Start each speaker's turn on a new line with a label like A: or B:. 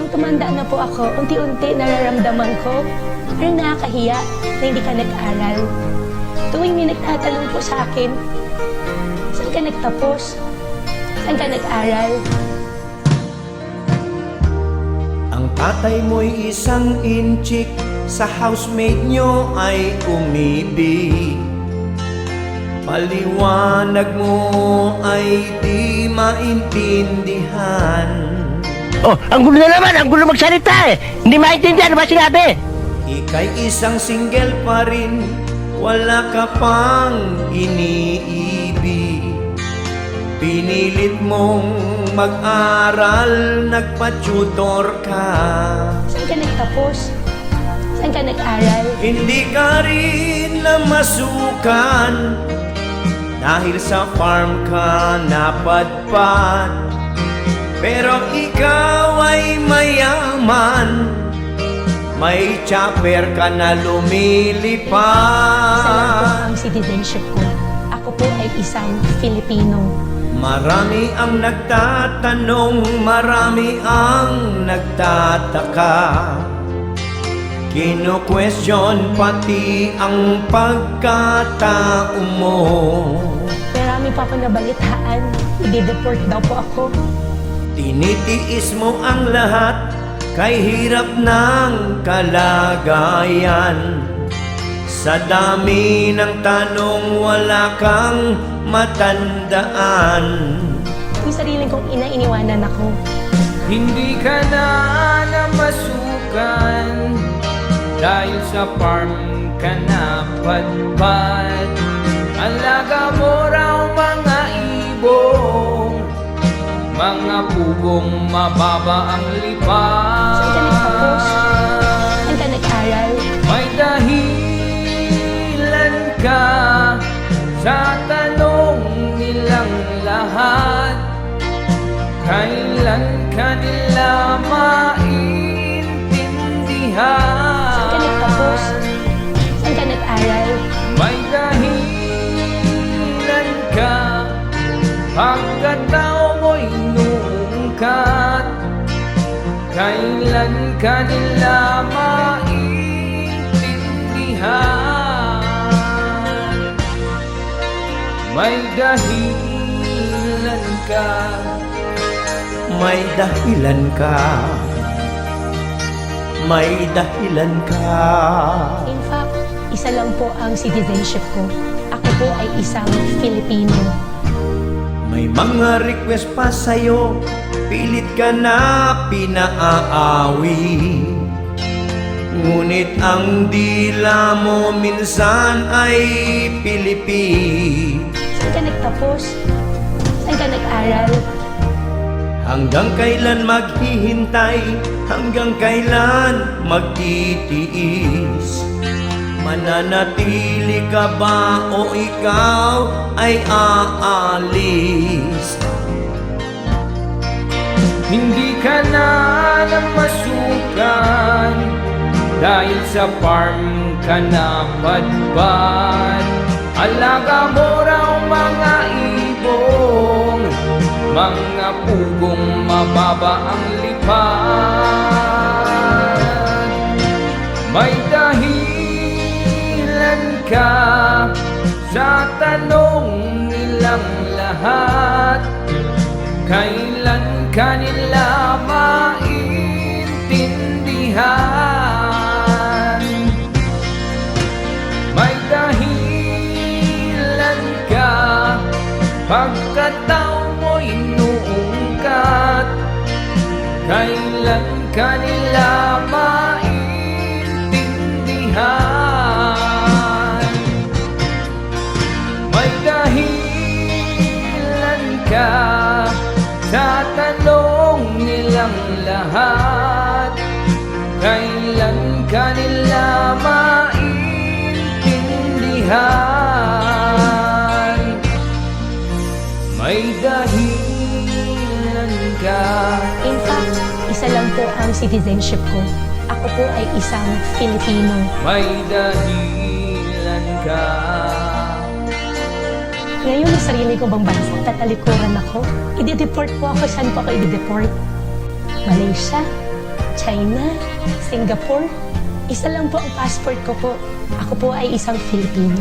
A: Habang tumanda na po ako, unti-unti nararamdaman ko, parang nakakahiya na hindi ka nag-aral. Tuwing may nagtatanong po sa akin, saan ka nagtapos? Saan ka nag-aral?
B: Ang tatay mo'y isang inchik, sa housemate nyo ay umibig. Paliwanag mo ay di maintindihan.
C: Oh, ang gulo na naman, ang gulo magsalita eh. Hindi maintindihan ba sinabi?
B: Ika'y isang single pa rin, wala ka pang iniibig. Pinilit mong mag-aral, nagpa-tutor ka.
A: Saan ka nagtapos? Saan ka nag-aral?
B: Hindi ka rin na masukan, dahil sa farm ka napadpad. Pero ikaw ay mayaman, may chopper ka na
A: Isa lang po
B: lumilipad.
A: ang citizenship ko. Ako po ay isang Filipino.
B: Marami ang nagtatanong, marami ang nagtataka. Kino-question pati ang pagkatao mo.
A: Marami pa ako nabalitaan. I-deport daw po ako.
B: Tinitiis mo ang lahat, kay hirap ng kalagayan. Sa dami ng tanong, wala kang matandaan.
A: Yung sarili kong ina, iniwanan ako.
D: Hindi ka na namasukan, dahil sa farm ka napadpad. Alaga mo raw mga ibong, mga pugong mababa ang lipad.
A: Saan ka nagtapos? Saan ka nag-aral?
D: May dahilan ka sa tanong nilang lahat. Kailan ka nila maintindihan?
A: Saan ka nagtapos? Saan ka nag-aral?
D: May dahilan ka, pagkatao mo'y inuungkat. Kailan ka nila maintindihan? May dahilan ka.
B: May dahilan ka, may dahilan ka.
A: In fact, isa lang po ang citizenship ko. Ako po ay isang Filipino.
B: May mga request pa sa'yo, pilit ka na pinaaawit. Ngunit ang dila mo minsan ay Pilipin.
A: Saan ka nagtapos? Saan ka nag-aral?
B: Hanggang kailan maghihintay, hanggang kailan magtitiis? Mananatili ka ba o ikaw ay aalis?
D: Hindi ka na namasukan, dahil sa farm ka napadpad. Alaga mo raw mga ibong, mga pugong mababa ang lipad. May dahilan ka sa tanong nilang lahat. Kailan ka nila maintindihan? May dahilan ka, pagkatao mo'y inuungkat. Kailan ka nila maintindihan? May dahilan ka sa tanong nilang lahat. Kailan ka nila maintindihan? May dahilan ka.
A: In fact, isa lang po ang citizenship ko. Ako po ay isang Filipino.
D: May dahilan ka.
A: Ngayon, sa sarili ko bang bansa, tatalikuran ako? I-deport po ako. Saan po ako i-deport? Malaysia? China, Singapore. Isa lang po ang passport ko po. Ako po ay isang Filipino.